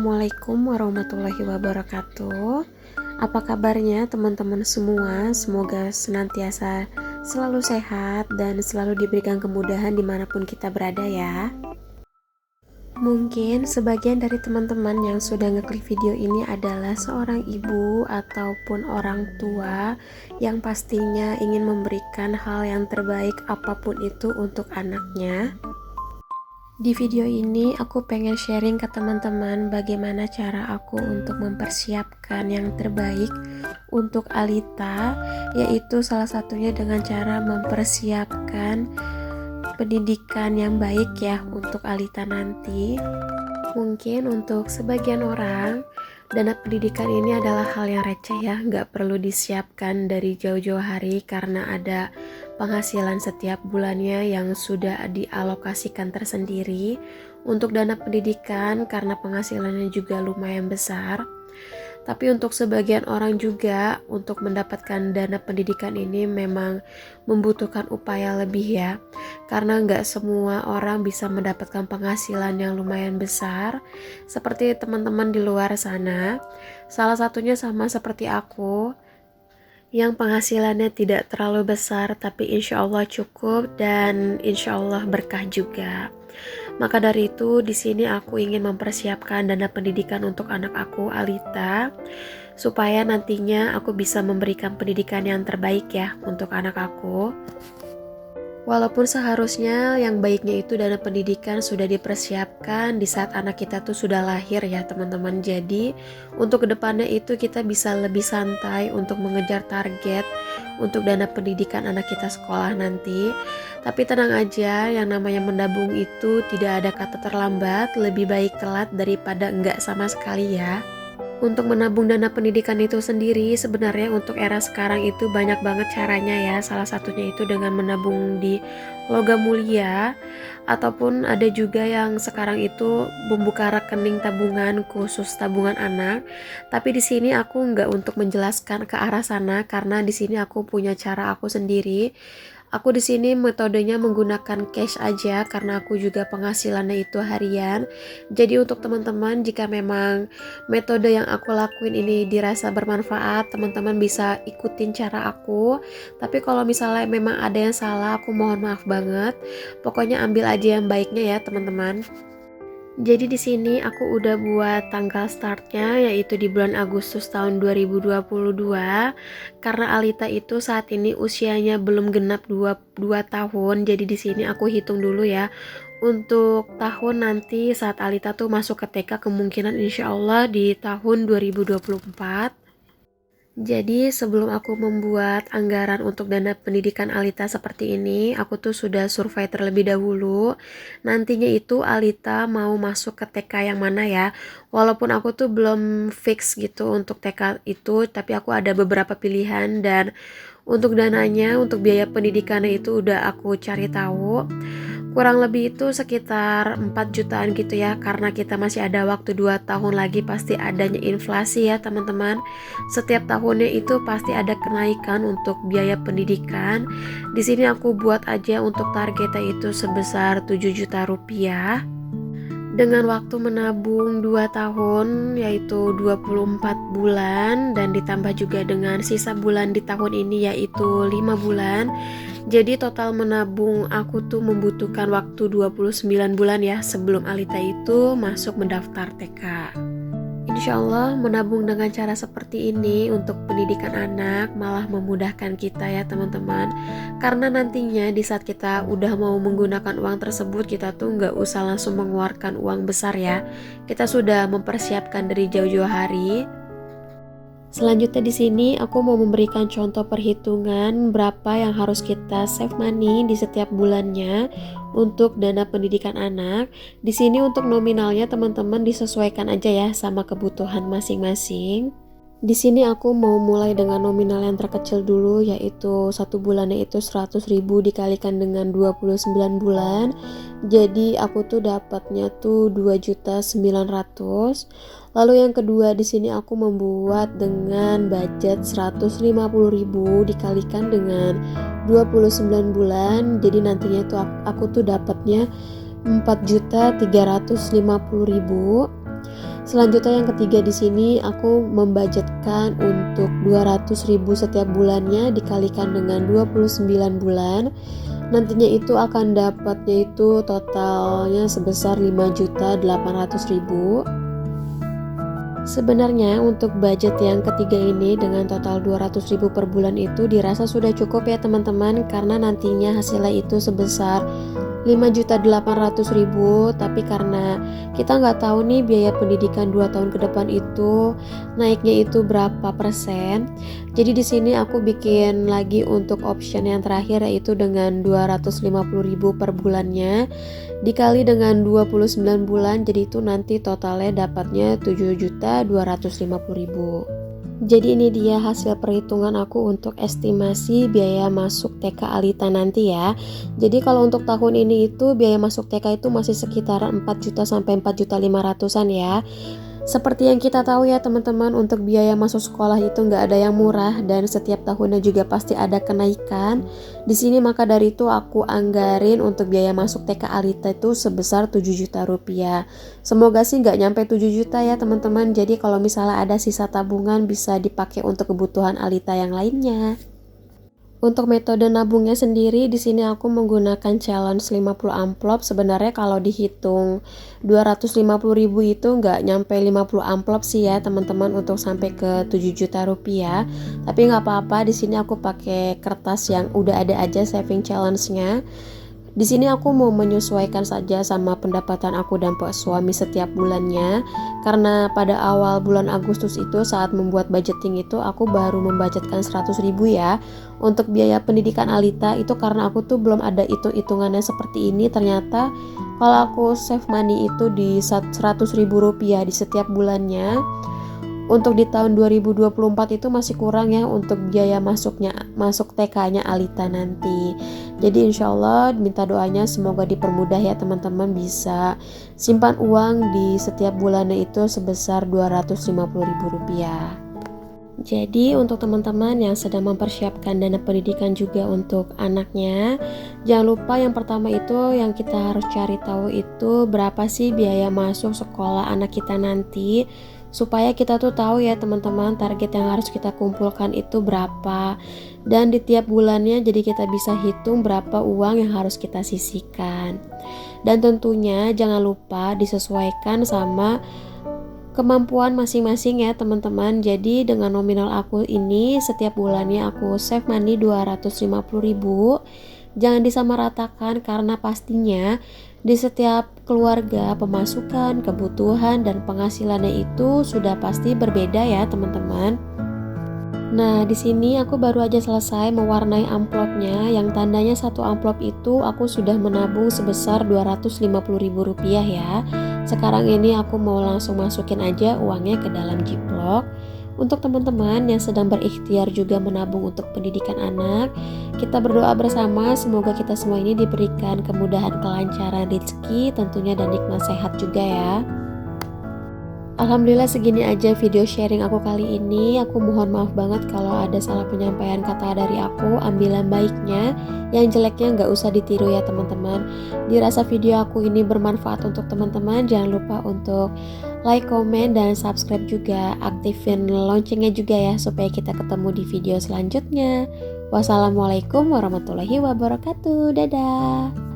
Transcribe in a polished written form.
Assalamualaikum warahmatullahi wabarakatuh. Apa kabarnya teman-teman semua? Semoga senantiasa selalu sehat dan selalu diberikan kemudahan dimanapun kita berada ya. Mungkin sebagian dari teman-teman yang sudah ngeklik video ini adalah seorang ibu ataupun orang tua yang pastinya ingin memberikan hal yang terbaik apapun itu untuk anaknya. Di video ini aku pengen sharing ke teman-teman bagaimana cara aku untuk mempersiapkan yang terbaik untuk Alita, yaitu salah satunya dengan cara mempersiapkan pendidikan yang baik ya untuk Alita nanti. Mungkin untuk sebagian orang dana pendidikan ini adalah hal yang receh ya, nggak perlu disiapkan dari jauh-jauh hari karena ada penghasilan setiap bulannya yang sudah dialokasikan tersendiri untuk dana pendidikan karena penghasilannya juga lumayan besar. Tapi untuk sebagian orang juga untuk mendapatkan dana pendidikan ini memang membutuhkan upaya lebih ya, karena nggak semua orang bisa mendapatkan penghasilan yang lumayan besar seperti teman-teman di luar sana. Salah satunya sama seperti aku yang penghasilannya tidak terlalu besar tapi insya Allah cukup dan insya Allah berkah juga. Maka dari itu di sini aku ingin mempersiapkan dana pendidikan untuk anak aku Alita supaya nantinya aku bisa memberikan pendidikan yang terbaik ya untuk anak aku. Walaupun seharusnya yang baiknya itu dana pendidikan sudah dipersiapkan di saat anak kita tuh sudah lahir ya teman-teman. Jadi untuk kedepannya itu kita bisa lebih santai untuk mengejar target untuk dana pendidikan anak kita sekolah nanti. Tapi tenang aja, yang namanya menabung itu tidak ada kata terlambat, lebih baik telat daripada enggak sama sekali ya. Untuk menabung dana pendidikan itu sendiri sebenarnya untuk era sekarang itu banyak banget caranya ya. Salah satunya itu dengan menabung di logam mulia ataupun ada juga yang sekarang itu membuka rekening tabungan khusus tabungan anak. Tapi di sini aku nggak untuk menjelaskan ke arah sana karena di sini aku punya cara aku sendiri. Aku di sini metodenya menggunakan cash aja karena aku juga penghasilannya itu harian. Jadi untuk teman-teman jika memang metode yang aku lakuin ini dirasa bermanfaat, teman-teman bisa ikutin cara aku. Tapi kalau misalnya memang ada yang salah, aku mohon maaf banget. Pokoknya ambil aja yang baiknya ya teman-teman. Jadi di sini aku udah buat tanggal startnya yaitu di bulan Agustus tahun 2022 karena Alita itu saat ini usianya belum genap 2 tahun. Jadi di sini aku hitung dulu ya untuk tahun nanti saat Alita tuh masuk ke TK kemungkinan insya Allah di tahun 2024. Jadi sebelum aku membuat anggaran untuk dana pendidikan Alita seperti ini, aku tuh sudah survei terlebih dahulu. Nantinya itu Alita mau masuk ke TK yang mana ya. Walaupun aku tuh belum fix gitu untuk TK itu, tapi aku ada beberapa pilihan dan untuk dananya, untuk biaya pendidikannya itu udah aku cari tahu. Kurang lebih itu sekitar 4 jutaan gitu ya, karena kita masih ada waktu 2 tahun lagi pasti adanya inflasi ya teman-teman. Setiap tahunnya itu pasti ada kenaikan untuk biaya pendidikan. Di sini aku buat aja untuk targetnya itu sebesar 7 juta rupiah. Dengan waktu menabung 2 tahun yaitu 24 bulan dan ditambah juga dengan sisa bulan di tahun ini yaitu 5 bulan. Jadi total menabung aku tuh membutuhkan waktu 29 bulan ya sebelum Alita itu masuk mendaftar TK. Insya Allah menabung dengan cara seperti ini untuk pendidikan anak malah memudahkan kita ya teman-teman. Karena nantinya di saat kita udah mau menggunakan uang tersebut kita tuh nggak usah langsung mengeluarkan uang besar ya. Kita sudah mempersiapkan dari jauh-jauh hari. Selanjutnya di sini aku mau memberikan contoh perhitungan berapa yang harus kita save money di setiap bulannya untuk dana pendidikan anak. Di sini untuk nominalnya teman-teman disesuaikan aja ya sama kebutuhan masing-masing. Di sini aku mau mulai dengan nominal yang terkecil dulu yaitu satu bulannya itu 100.000 dikalikan dengan 29 bulan. Jadi aku tuh dapatnya tuh 2.900.000. Lalu yang kedua di sini aku membuat dengan budget 150.000 dikalikan dengan 29 bulan. Jadi nantinya tuh aku tuh dapatnya 4.350.000. Selanjutnya yang ketiga di sini aku membudgetkan untuk 200.000 setiap bulannya dikalikan dengan 29 bulan. Nantinya itu akan dapatnya itu totalnya sebesar 5.800.000. Sebenarnya untuk budget yang ketiga ini dengan total 200.000 per bulan itu dirasa sudah cukup ya teman-teman, karena nantinya hasilnya itu sebesar 5.800.000. Tapi karena kita nggak tahu nih biaya pendidikan 2 tahun ke depan itu naiknya itu berapa persen, jadi di sini aku bikin lagi untuk option yang terakhir, yaitu dengan 250.000 per bulannya dikali dengan 29 bulan, jadi itu nanti totalnya dapatnya 7.250.000. Jadi ini dia hasil perhitungan aku untuk estimasi biaya masuk TK Alita nanti ya. Jadi kalau untuk tahun ini itu biaya masuk TK itu masih sekitar 4 juta sampai 4.500.000-an ya. Seperti yang kita tahu ya teman-teman, untuk biaya masuk sekolah itu nggak ada yang murah dan setiap tahunnya juga pasti ada kenaikan. Di sini maka dari itu aku anggarin untuk biaya masuk TK Alita itu sebesar 7 juta rupiah. Semoga sih nggak nyampe 7 juta ya teman-teman. Jadi kalau misalnya ada sisa tabungan bisa dipakai untuk kebutuhan Alita yang lainnya. Untuk metode nabungnya sendiri di sini aku menggunakan challenge 50 amplop. Sebenarnya kalau dihitung 250.000 itu nggak nyampe 50 amplop sih ya teman-teman untuk sampai ke 7 juta rupiah. Tapi nggak apa-apa, di sini aku pakai kertas yang udah ada aja saving challenge-nya. Di sini aku mau menyesuaikan saja sama pendapatan aku dan Pak suami setiap bulannya. Karena pada awal bulan Agustus itu saat membuat budgeting itu aku baru membudgetkan 100.000 ya untuk biaya pendidikan Alita itu, karena aku tuh belum ada hitung-hitungannya seperti ini. Ternyata kalau aku save money itu di 100.000 rupiah di setiap bulannya, untuk di tahun 2024 itu masih kurang ya untuk biaya masuk TK-nya Alita nanti. Jadi insya Allah minta doanya semoga dipermudah ya teman-teman, bisa simpan uang di setiap bulannya itu sebesar 250.000 rupiah. Jadi untuk teman-teman yang sedang mempersiapkan dana pendidikan juga untuk anaknya, jangan lupa yang pertama itu yang kita harus cari tahu itu berapa sih biaya masuk sekolah anak kita nanti, supaya kita tuh tahu ya teman-teman target yang harus kita kumpulkan itu berapa, dan di tiap bulannya jadi kita bisa hitung berapa uang yang harus kita sisihkan. Dan tentunya jangan lupa disesuaikan sama kemampuan masing-masing ya teman-teman. Jadi dengan nominal aku ini setiap bulannya aku save money 250.000. Jangan disamaratakan karena pastinya di setiap keluarga pemasukan, kebutuhan, dan penghasilannya itu sudah pasti berbeda ya teman-teman. Nah, di sini aku baru aja selesai mewarnai amplopnya, yang tandanya satu amplop itu aku sudah menabung sebesar 250.000 rupiah ya. Sekarang ini aku mau langsung masukin aja uangnya ke dalam Ziplock. Untuk teman-teman yang sedang berikhtiar juga menabung untuk pendidikan anak, kita berdoa bersama semoga kita semua ini diberikan kemudahan, kelancaran rezeki tentunya, dan nikmat sehat juga ya. Alhamdulillah segini aja video sharing aku kali ini. Aku mohon maaf banget kalau ada salah penyampaian kata dari aku. Ambil yang baiknya, yang jeleknya nggak usah ditiru ya teman-teman. Dirasa video aku ini bermanfaat untuk teman-teman, jangan lupa untuk like, komen, dan subscribe juga. Aktifin loncengnya juga ya supaya kita ketemu di video selanjutnya. Wassalamualaikum warahmatullahi wabarakatuh. Dadah.